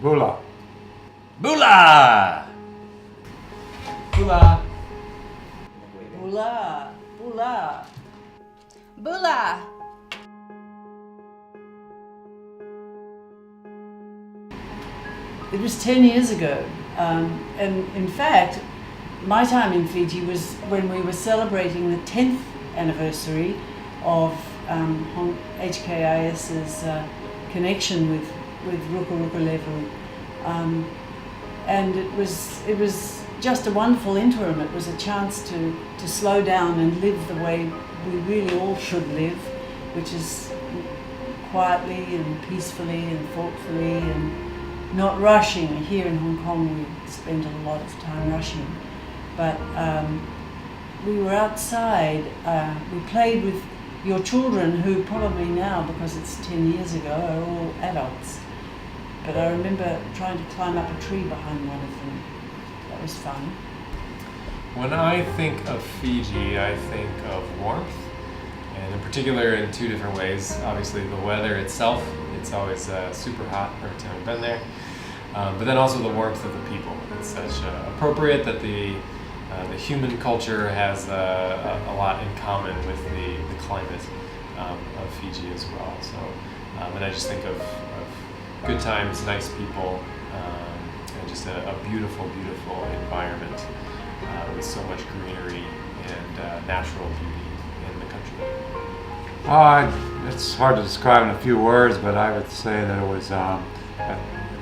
Bula. Bula! Bula. Bula. Bula. Bula! It was 10 years ago, and in fact, my time in Fiji was when we were celebrating the 10th anniversary of HKIS's connection with Rukuruklevu, and it was just a wonderful interim. It was a chance to slow down and live the way we really all should live, which is quietly and peacefully and thoughtfully and not rushing. Here in Hong Kong we spend a lot of time rushing, but we were outside. We played with your children, who probably now, because it's 10 years ago, are all adults. But I remember trying to climb up a tree behind one of them. That was fun. When I think of Fiji, I think of warmth, and in particular in two different ways. Obviously the weather itself, it's always super hot every time I've been there, but then also the warmth of the people. It's such appropriate that the human culture has a lot in common with the climate of Fiji as well. So, and I just think of good times, nice people, and just a beautiful, beautiful environment with so much greenery and natural beauty in the country. It's hard to describe in a few words, but I would say that it was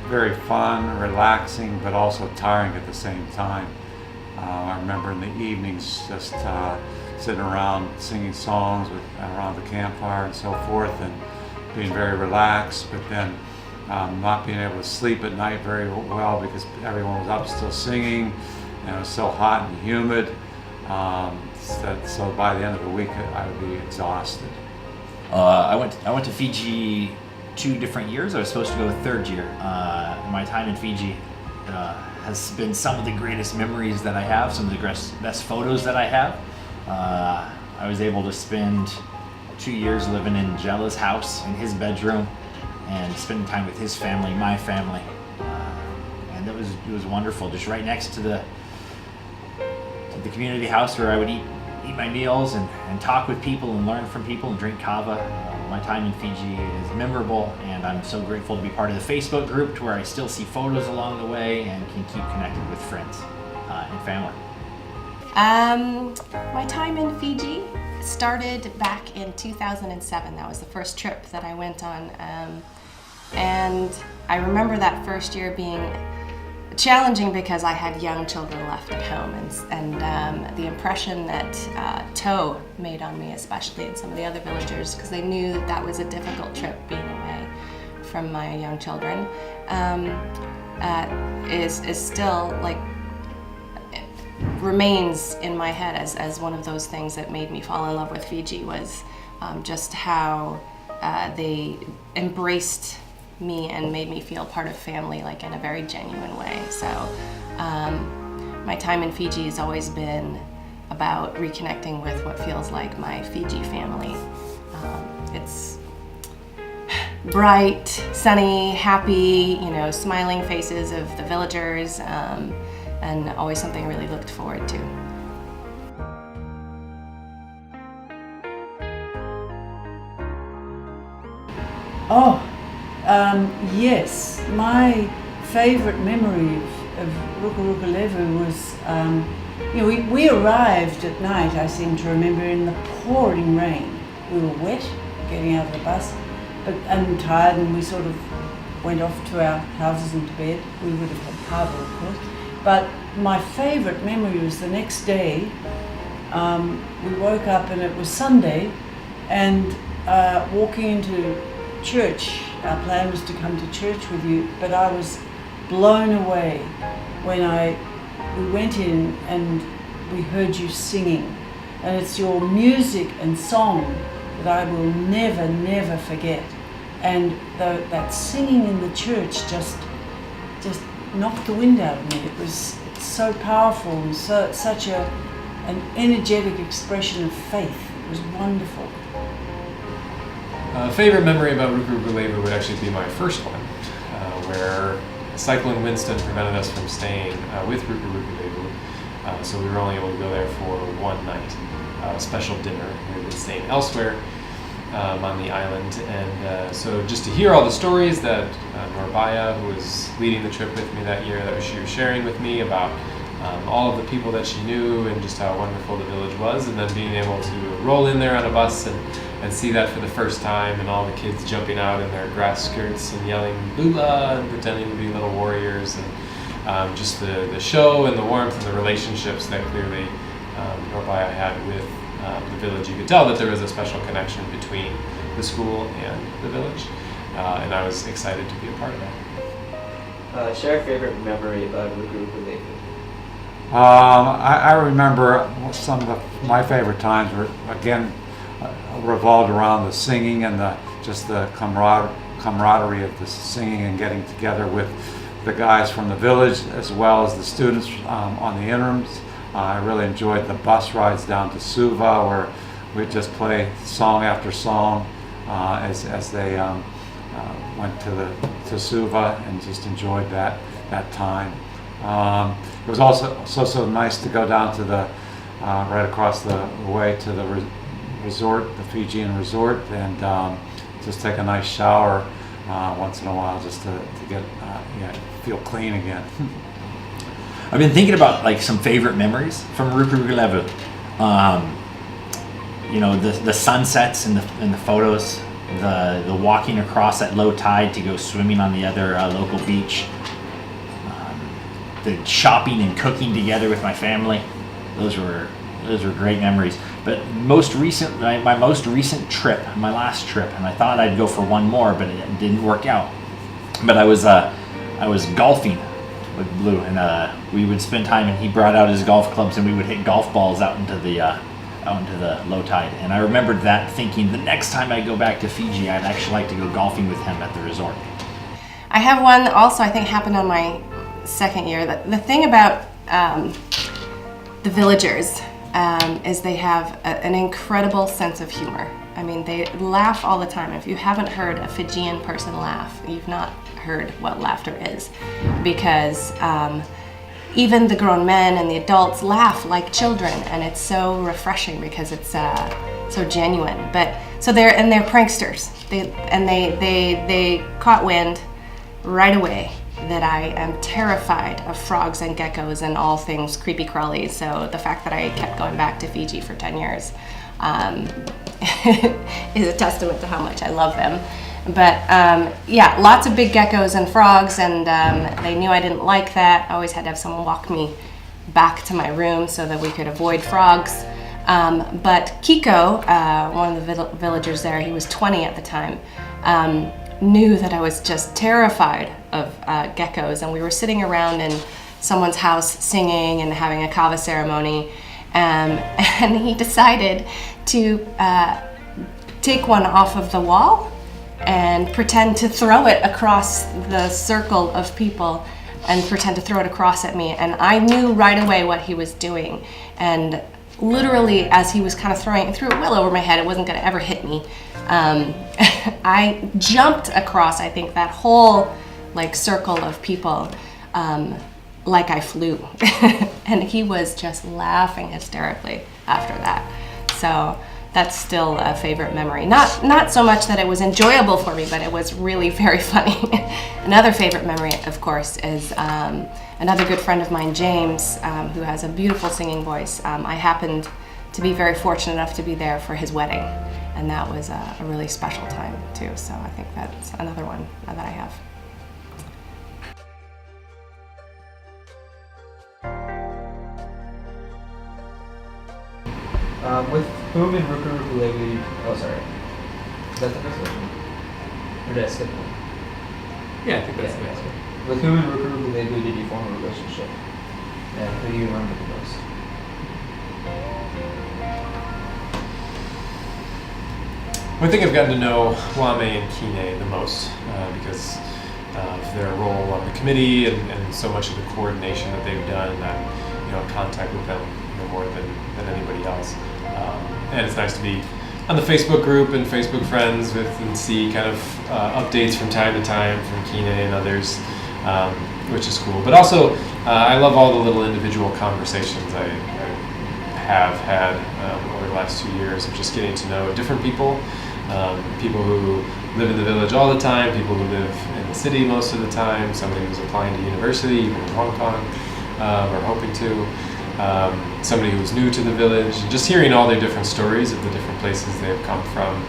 very fun, relaxing, but also tiring at the same time. I remember in the evenings just sitting around singing songs around the campfire and so forth, and being very relaxed, but then not being able to sleep at night very well because everyone was up still singing, and it was so hot and humid. So by the end of the week I would be exhausted. I went to Fiji 2 different years. I was supposed to go a third year. My time in Fiji has been some of the greatest memories that I have, some of the best photos that I have. I was able to spend 2 years living in Jella's house, in his bedroom, and spending time with his family, my family. And it was wonderful, just right next to the community house where I would eat my meals and talk with people and learn from people and drink kava. My time in Fiji is memorable, and I'm so grateful to be part of the Facebook group to where I still see photos along the way and can keep connected with friends and family. My time in Fiji started back in 2007. That was the first trip that I went on. And I remember that first year being challenging because I had young children left at home, and the impression that tow made on me, especially in some of the other villagers, because they knew that was a difficult trip being away from my young children, is still like, remains in my head as one of those things that made me fall in love with Fiji, was just how they embraced me and made me feel part of family, like in a very genuine way. So my time in Fiji has always been about reconnecting with what feels like my Fiji family. It's bright, sunny, happy, smiling faces of the villagers, and always something I really looked forward to. Yes, my favorite memory of Rukuruklevu was, we arrived at night, I seem to remember, in the pouring rain. We were wet getting out of the bus, and tired, and we sort of went off to our houses and to bed. We would have had kava, of course. But my favorite memory was the next day. We woke up and it was Sunday, and walking into church. Our plan was to come to church with you, but I was blown away when we went in and we heard you singing. And it's your music and song that I will never, never forget. And that singing in the church just knocked the wind out of me. It's so powerful and such an energetic expression of faith. It was wonderful. Favorite memory about Rukuruklevu would actually be my first one, where Cyclone Winston prevented us from staying with Rukuruklevu, so we were only able to go there for one night, a special dinner. We had been staying elsewhere on the island, and so just to hear all the stories that Norbaya, who was leading the trip with me that year, that she was sharing with me about all of the people that she knew and just how wonderful the village was, and then being able to roll in there on a bus and see that for the first time, and all the kids jumping out in their grass skirts and yelling "Lula" and pretending to be little warriors, and just the show and the warmth and the relationships that clearly Norbaya had with the village. You could tell that there was a special connection between the school and the village, and I was excited to be a part of that. Share a favorite memory about Rukurukulevu. I remember some of my favorite times were, again, revolved around the singing and just the camaraderie of the singing and getting together with the guys from the village as well as the students on the interims. I really enjoyed the bus rides down to Suva, where we'd just play song after song as they went to Suva, and just enjoyed that time. It was also so nice to go down to the right across the way to the resort, the Fijian resort, and just take a nice shower once in a while, just to get feel clean again. I've been thinking about like some favorite memories from Rukuruklevu. You know, the sunsets and the photos, the walking across at low tide to go swimming on the other local beach, the shopping and cooking together with my family. Those were great memories. But my most recent trip, my last trip, and I thought I'd go for one more, but it didn't work out. But I was golfing with Blue, and we would spend time, and he brought out his golf clubs, and we would hit golf balls out into the low tide. And I remembered that, thinking the next time I go back to Fiji, I'd actually like to go golfing with him at the resort. I have one also, I think, happened on my second year. The thing about the villagers is they have an incredible sense of humor. I mean, they laugh all the time. If you haven't heard a Fijian person laugh, you've not heard what laughter is, because even the grown men and the adults laugh like children, and it's so refreshing because it's so genuine. But so they're pranksters. They caught wind right away that I am terrified of frogs and geckos and all things creepy crawly. So the fact that I kept going back to Fiji for 10 years is a testament to how much I love them. But yeah, lots of big geckos and frogs, and they knew I didn't like that. I always had to have someone walk me back to my room so that we could avoid frogs. But Kiko, one of the villagers there, he was 20 at the time, knew that I was just terrified of geckos, and we were sitting around in someone's house singing and having a kava ceremony, and he decided to take one off of the wall and pretend to throw it across the circle of people, and pretend to throw it across at me. And I knew right away what he was doing, and literally as he was kind of throwing it, threw it well over my head, it wasn't going to ever hit me. I jumped across, I think, that whole like circle of people like I flew. And he was just laughing hysterically after that. So that's still a favorite memory. Not so much that it was enjoyable for me, but it was really very funny. Another favorite memory, of course, is another good friend of mine, James, who has a beautiful singing voice. I happened to be very fortunate enough to be there for his wedding, and that was a really special time too. So I think that's another one that I have. With whom in Rukurukulevu? Oh, sorry. Is that the first question? Or did I skip one? Yeah, I think that's the Yeah, next one. With whom in Rukurukulevu did you form a relationship? And who do you remember the most? I think I've gotten to know Wame and Kine the most because of their role on the committee and so much of the coordination that they've done. I'm in contact with them more than anybody else. And it's nice to be on the Facebook group and Facebook friends with and see kind of updates from time to time from Kine and others. which is cool. But also, I love all the little individual conversations I have had over the last 2 years of just getting to know different people, people who live in the village all the time, people who live in the city most of the time, somebody who's applying to university, even in Hong Kong, or hoping to, somebody who's new to the village, just hearing all their different stories of the different places they've come from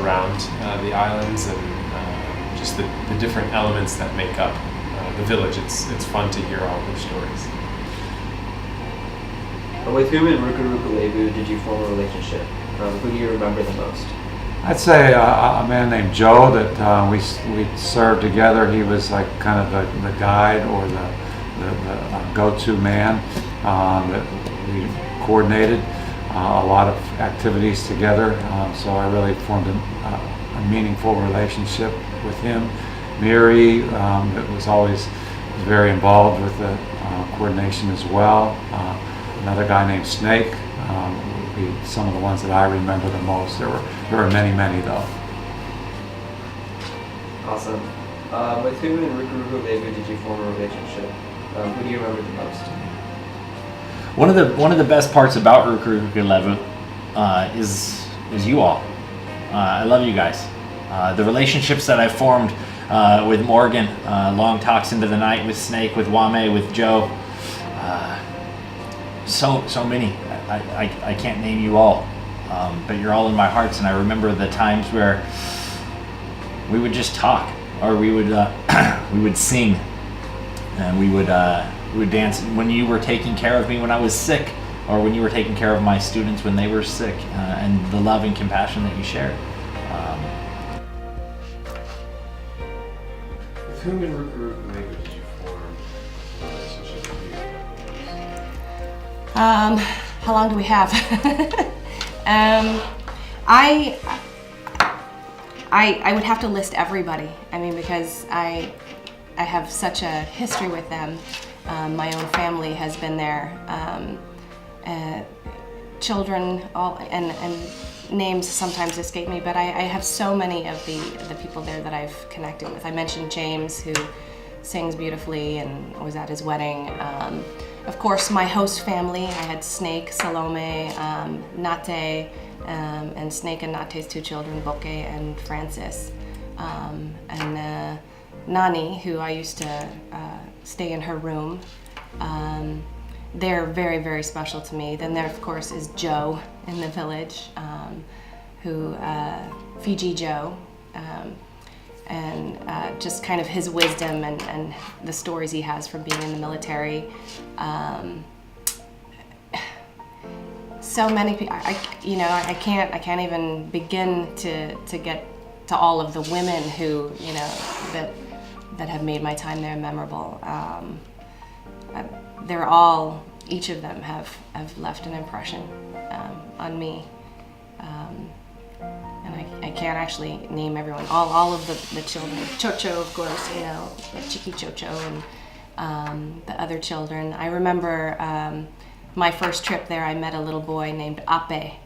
around the islands, and just the different elements that make up the village. It's fun to hear all their stories. With whom in Rukuruklevu did you form a relationship? Who do you remember the most? I'd say a man named Joe that we served together. He was like kind of the guide or the go-to man that we coordinated a lot of activities together. So I really formed a meaningful relationship with him. Miri that was always very involved with the coordination as well. Another guy named Snake would be some of the ones that I remember the most. There were many though. Awesome. With whom in Rukuruklevu did you form a relationship? Who do you remember the most? One of the best parts about Rukurukulevu is you all. I love you guys. The relationships that I formed with Morgan, long talks into the night with Snake, with Wame, with Joe. So many. I can't name you all, but you're all in my hearts. And I remember the times where we would just talk, or we would sing, and we would dance when you were taking care of me when I was sick, or when you were taking care of my students when they were sick, and the love and compassion that you shared. With whom in Rukuruklevu did you form a relationship with you? How long do we have? I would have to list everybody. I mean, because I have such a history with them. My own family has been there. Children, all and names sometimes escape me, but I have so many of the people there that I've connected with. I mentioned James, who sings beautifully and was at his wedding. Of course, my host family, I had Snake, Salome, Nate, and Snake and Nate's two children, Boke and Francis. And Nani, who I used to stay in her room. They're very, very special to me. Then there, of course, is Joe in the village, Fiji Joe, and just kind of his wisdom and the stories he has from being in the military. So many people, I can't even begin to get to all of the women who, that have made my time there memorable. They're all, each of them have left an impression on me. And I can't actually name everyone. All of the children. Chocho, of course, Chiki Chocho and the other children. I remember my first trip there, I met a little boy named Ape.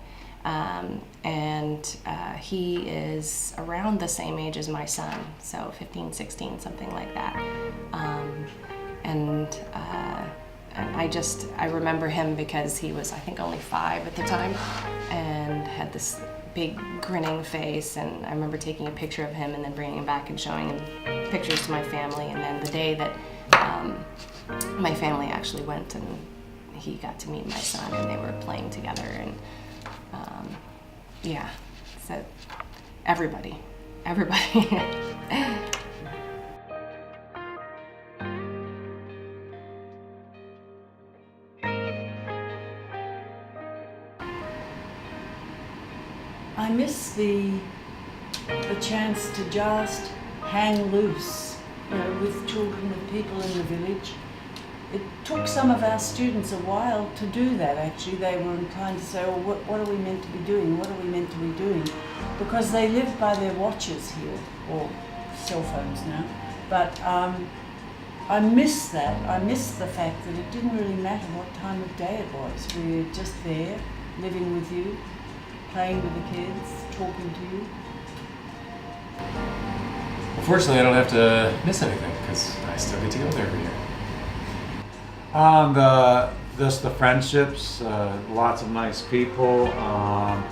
And he is around the same age as my son, so 15, 16, something like that. And I remember him because he was, I think, only 5 at the time, and had this big grinning face. And I remember taking a picture of him and then bringing him back and showing him pictures to my family. And then the day that my family actually went, and he got to meet my son, and they were playing together. And yeah, so everybody. I miss the chance to just hang loose, with children, with people in the village. It took some of our students a while to do that, actually. They were inclined to say, well, what are we meant to be doing? What are we meant to be doing? Because they live by their watches here, or cell phones now. But I miss that. I miss the fact that it didn't really matter what time of day it was. We were just there, living with you, playing with the kids, talking to you. Unfortunately, I don't have to miss anything because I still get to go there every year. Just the friendships, lots of nice people. I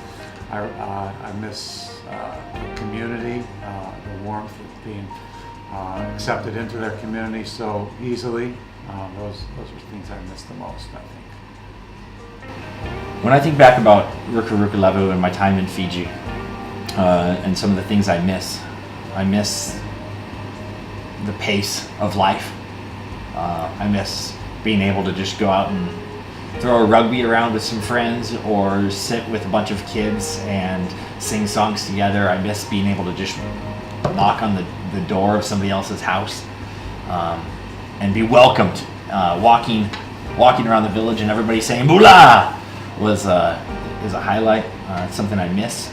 miss the community, the warmth of being accepted into their community so easily. Those are things I miss the most, I think. When I think back about Rukuruklevu and my time in Fiji, and some of the things I miss the pace of life. I miss being able to just go out and throw a rugby around with some friends or sit with a bunch of kids and sing songs together. I miss being able to just knock on the door of somebody else's house and be welcomed. Walking around the village and everybody saying "Bula" is a highlight. It's something I miss.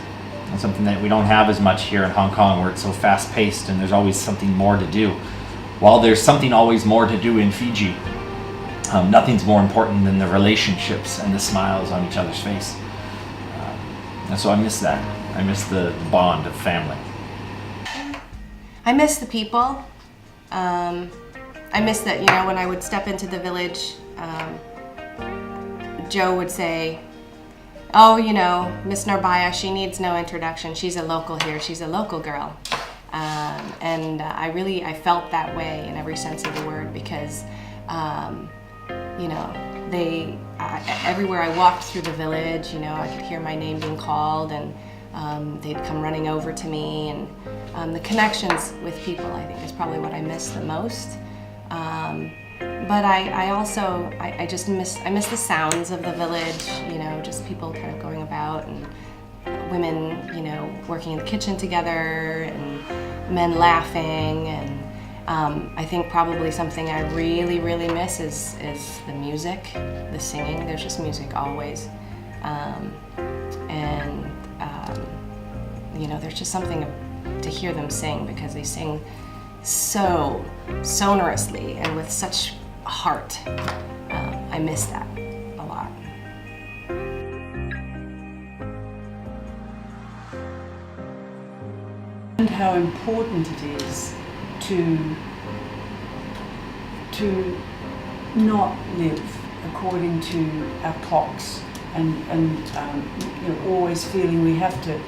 And something that we don't have as much here in Hong Kong, where it's so fast-paced and there's always something more to do. While there's something always more to do in Fiji, nothing's more important than the relationships and the smiles on each other's face. And so I miss that. I miss the bond of family. I miss the people. I miss that, when I would step into the village, Joe would say, "Oh, Miss Narbaya, she needs no introduction. She's a local here. She's a local girl." And I felt that way in every sense of the word because, everywhere I walked through the village, I could hear my name being called and they'd come running over to me. And the connections with people, I think, is probably what I miss the most. But I also miss the sounds of the village, just people kind of going about and women, working in the kitchen together and men laughing. And I think probably something I really, really miss is the music, the singing. There's just music always. There's just something to hear them sing because they sing so sonorously and with such heart. I miss that a lot. And how important it is to not live according to our clocks and always feeling we have to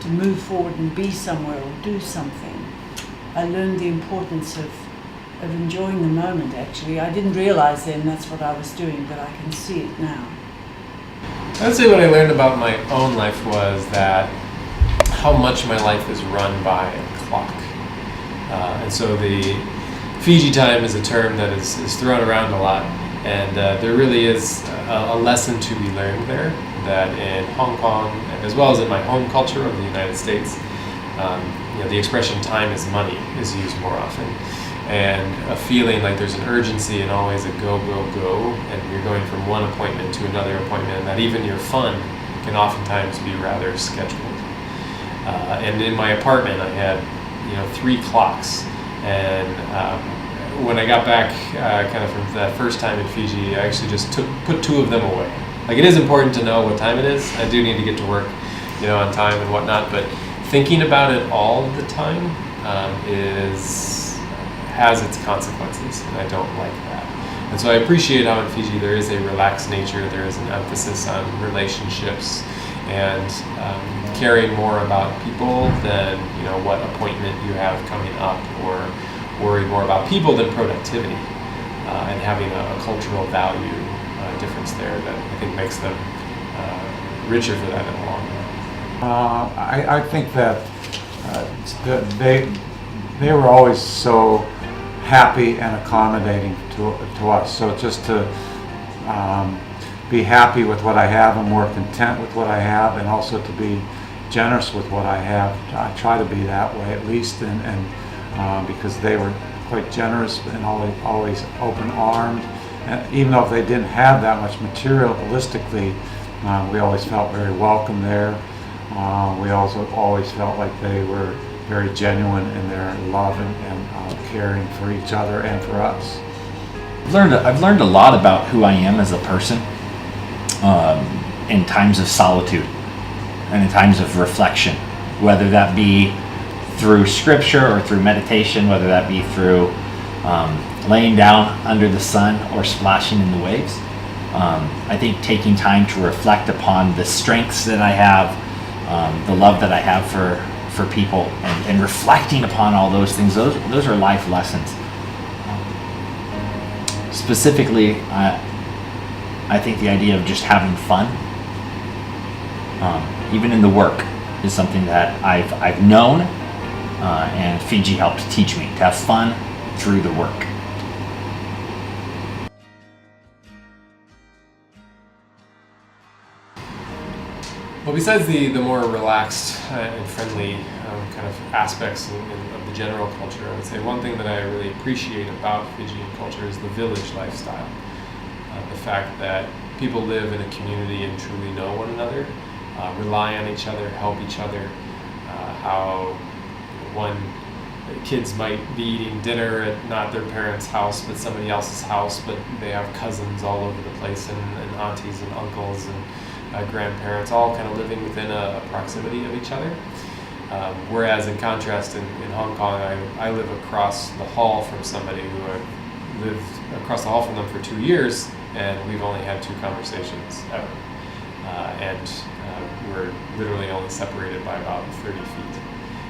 move forward and be somewhere or do something. I learned the importance of enjoying the moment, actually. I didn't realize then that's what I was doing, but I can see it now. I'd say what I learned about my own life was that how much my life is run by a clock. And so the Fiji time is a term that is thrown around a lot. And there really is a lesson to be learned there, that in Hong Kong, as well as in my home culture of the United States, the expression "time is money" is used more often. And a feeling like there's an urgency and always a go, go, go, and you're going from one appointment to another appointment, and that even your fun can oftentimes be rather scheduled. And in my apartment, I had 3 clocks, and when I got back kind of from that first time in Fiji, I actually just put 2 of them away. Like, it is important to know what time it is. I do need to get to work, on time and whatnot, but thinking about it all the time has its consequences, and I don't like that. And so I appreciate how in Fiji there is a relaxed nature, there is an emphasis on relationships and caring more about people than what appointment you have coming up, or worried more about people than productivity, and having a cultural value difference there that I think makes them richer for that in the long run. I think that they were always so happy and accommodating to us. So just to be happy with what I have and more content with what I have, and also to be generous with what I have. I try to be that way at least, and because they were quite generous and always open-armed. And even though they didn't have that much materialistically, we always felt very welcome there. We also always felt like they were very genuine in their love and caring for each other and for us. I've learned a lot about who I am as a person in times of solitude and in times of reflection, whether that be through scripture or through meditation, whether that be through laying down under the sun or splashing in the waves. I think taking time to reflect upon the strengths that I have, the love that I have for people, and reflecting upon all those things, those are life lessons. Specifically, I think the idea of just having fun, even in the work, is something that I've known, and Fiji helped teach me to have fun through the work. Well, besides the more relaxed and friendly kind of aspects of the general culture, I would say one thing that I really appreciate about Fijian culture is the village lifestyle. The fact that people live in a community and truly know one another, rely on each other, help each other. How kids might be eating dinner at not their parents' house but somebody else's house, but they have cousins all over the place, and aunties and uncles and grandparents, all kind of living within a proximity of each other. Whereas in contrast in Hong Kong, I live across the hall from somebody who I've lived across the hall from them for 2 years, and we've only had 2 conversations ever. We're literally only separated by about 30 feet.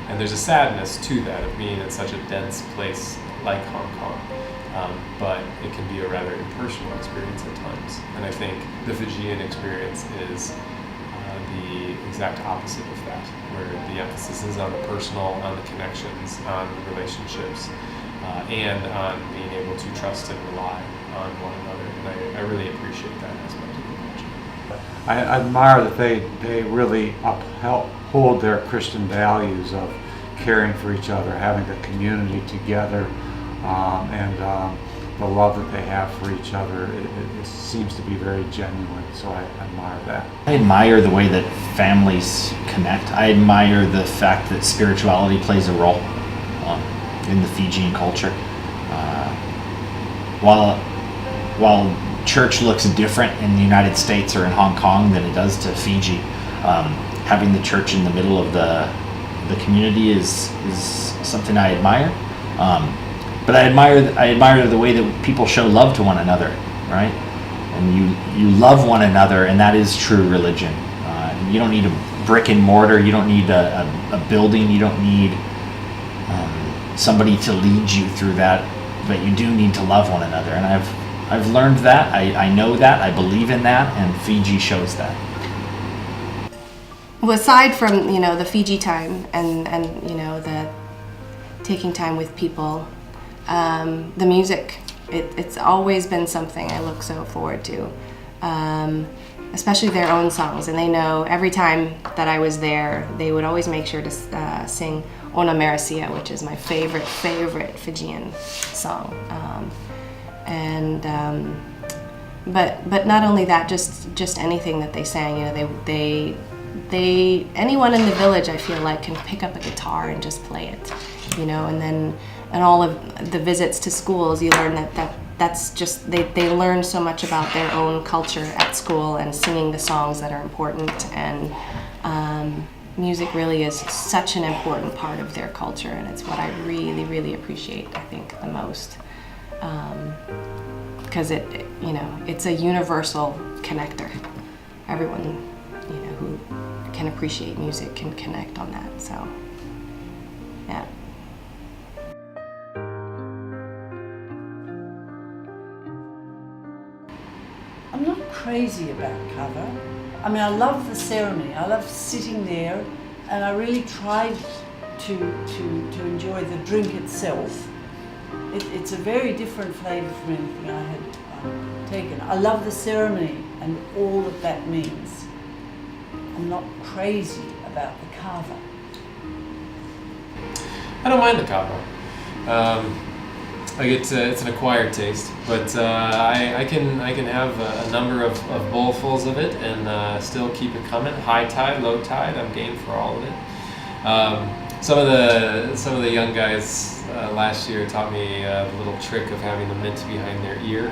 And there's a sadness to that of being in such a dense place like Hong Kong. But it can be a rather impersonal experience at times. And I think the Fijian experience is the exact opposite of that, where the emphasis is on the personal, on the connections, on the relationships, and on being able to trust and rely on one another. And I really appreciate that aspect of the culture. I admire that they really uphold their Christian values of caring for each other, having a community together, and the love that they have for each other. It seems to be very genuine, so I admire that. I admire the way that families connect. I admire the fact that spirituality plays a role in the Fijian culture. While church looks different in the United States or in Hong Kong than it does to Fiji, having the church in the middle of the community is something I admire. But I admire the way that people show love to one another, right? And you love one another, and that is true religion. You don't need a brick and mortar. You don't need a building. You don't need somebody to lead you through that. But you do need to love one another, and I've learned that. I know that. I believe in that, and Fiji shows that. Well, aside from the Fiji time and the taking time with people, the music, it's always been something I look so forward to, especially their own songs. And they know every time that I was there, they would always make sure to sing Ona Marasia, which is my favorite Fijian song. But not only that, just anything that they sang, they anyone in the village, I feel like, can pick up a guitar and just play it, and all of the visits to schools, you learn that's just, they learn so much about their own culture at school and singing the songs that are important, and music really is such an important part of their culture, and it's what I really, really appreciate, I think, the most, because it's a universal connector. Everyone, who can appreciate music can connect on that, so, yeah. I'm not crazy about cover. I mean, I love the ceremony. I love sitting there, and I really tried to enjoy the drink itself. It's a very different flavour from anything I had taken. I love the ceremony and all that means. I'm not crazy about the kava. I don't mind the kava. It's an acquired taste, but I can have a number of bowlfuls of it and still keep it coming. High tide, low tide, I'm game for all of it. Some of the young guys last year taught me the little trick of having the mint behind their ear,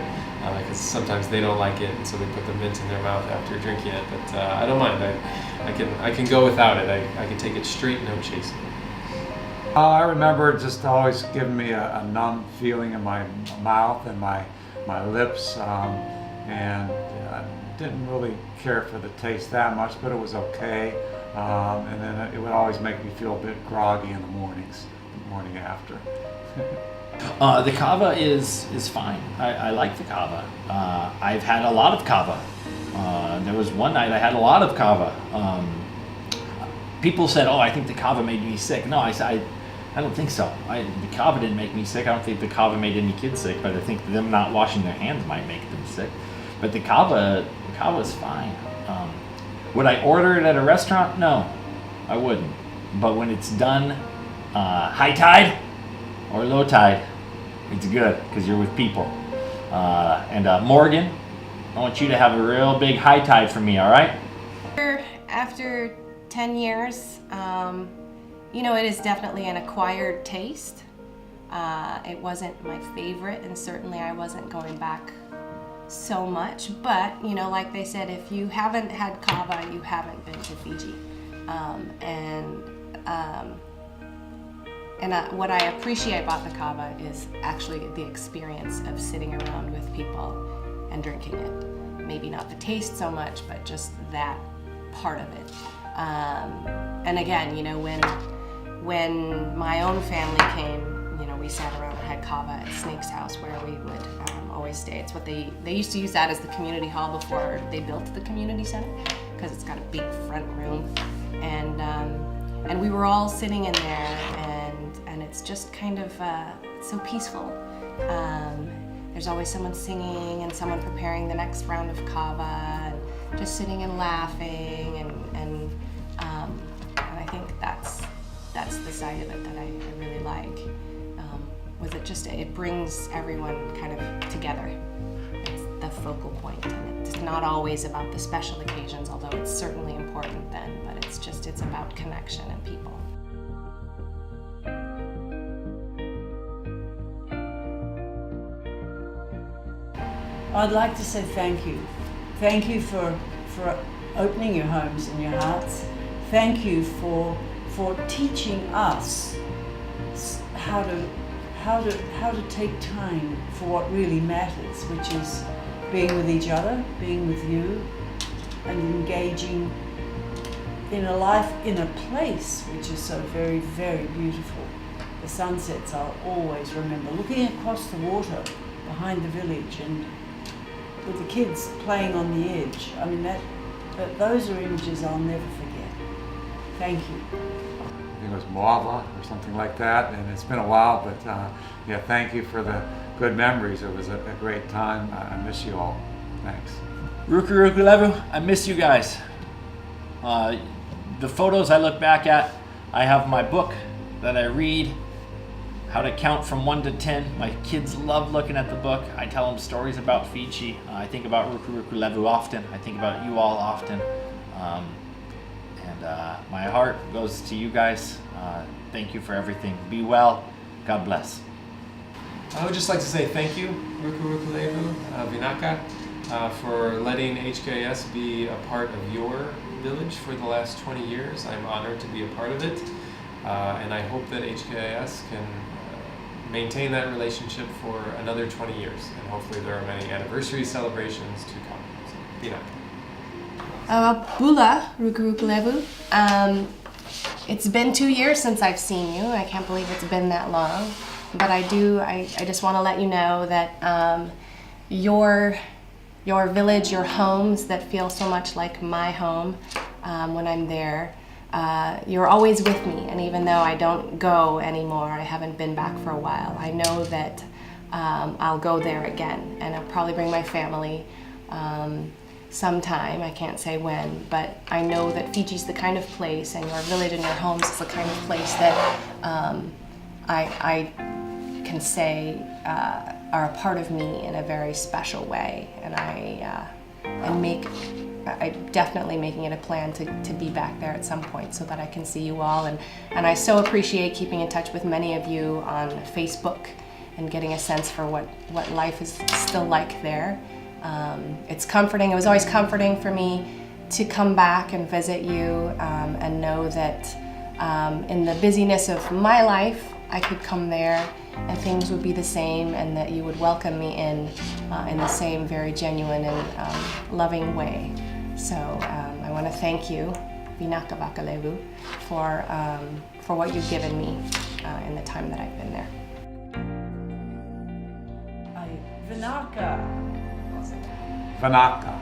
because sometimes they don't like it, and so they put the mint in their mouth after drinking it. But I don't mind. I can go without it. I can take it straight, no chasing. I remember it just always giving me a numb feeling in my mouth and my lips, and I didn't really care for the taste that much, but it was okay. And then it would always make me feel a bit groggy in the mornings, the morning after. The kava is fine. I like the kava. I've had a lot of kava. There was one night I had a lot of kava. People said, "Oh, I think the kava made me sick." No, I don't think so. The kava didn't make me sick. I don't think the kava made any kids sick, but I think them not washing their hands might make them sick. But the kava is fine. Would I order it at a restaurant? No, I wouldn't. But when it's done high tide or low tide, it's good because you're with people. And Morgan, I want you to have a real big high tide for me, all right? After 10 years, you know, it is definitely an acquired taste. It wasn't my favorite, and certainly I wasn't going back so much, but you know, like they said, if you haven't had kava, you haven't been to Fiji. What I appreciate about the kava is actually the experience of sitting around with people and drinking it. Maybe not the taste so much, but just that part of it. And again, you know, when my own family came, you know, we sat around and had kava at Snake's house where we would always stay. It's what they used to use that as the community hall before they built the community center, because it's got a big front room, and we were all sitting in there, and it's just kind of so peaceful. There's always someone singing and someone preparing the next round of kava, and just sitting and laughing, and I think that's the side of it that I really like. It brings everyone kind of together. It's the focal point, and it's not always about the special occasions, although it's certainly important then, but it's about connection and people. I'd like to say thank you. Thank you for opening your homes and your hearts. Thank you for teaching us how to take time for what really matters, which is being with each other, being with you, and engaging in a life, in a place which is so very, very beautiful. The sunsets I'll always remember, looking across the water behind the village and with the kids playing on the edge. I mean, those are images I'll never forget. Thank you. I think it was Moava or something like that, and it's been a while, but yeah, thank you for the good memories. It was a great time. I miss you all. Thanks. Rukuruklevu, I miss you guys. The photos I look back at, I have my book that I read, How to Count from 1 to 10. My kids love looking at the book. I tell them stories about Fiji. I think about Rukuruklevu often. I think about you all often. My heart goes to you guys. Thank you for everything. Be well. God bless. I would just like to say thank you, Rukuruklevu, Vinaka, for letting HKIS be a part of your village for the last 20 years. I'm honored to be a part of it, and I hope that HKIS can maintain that relationship for another 20 years, and hopefully there are many anniversary celebrations to come. So, Vinaka. Bula, Rukuruklevu. It's been 2 years since I've seen you. I can't believe it's been that long. But I just want to let you know that your village, your homes that feel so much like my home when I'm there, you're always with me. And even though I don't go anymore, I haven't been back for a while, I know that I'll go there again. And I'll probably bring my family sometime. I can't say when, but I know that Fiji's the kind of place, and your village and your homes is the kind of place that I can say are a part of me in a very special way, and I'm definitely making it a plan to be back there at some point so that I can see you all, and I so appreciate keeping in touch with many of you on Facebook and getting a sense for what life is still like there. It's comforting. It was always comforting for me to come back and visit you and know that in the busyness of my life, I could come there and things would be the same, and that you would welcome me in the same very genuine and loving way. So I want to thank you, Vinaka Rukuruklevu, for what you've given me in the time that I've been there. Vinaka. Vanaka.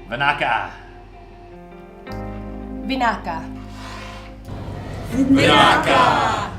Vanaka. Vinaka. Vinaka.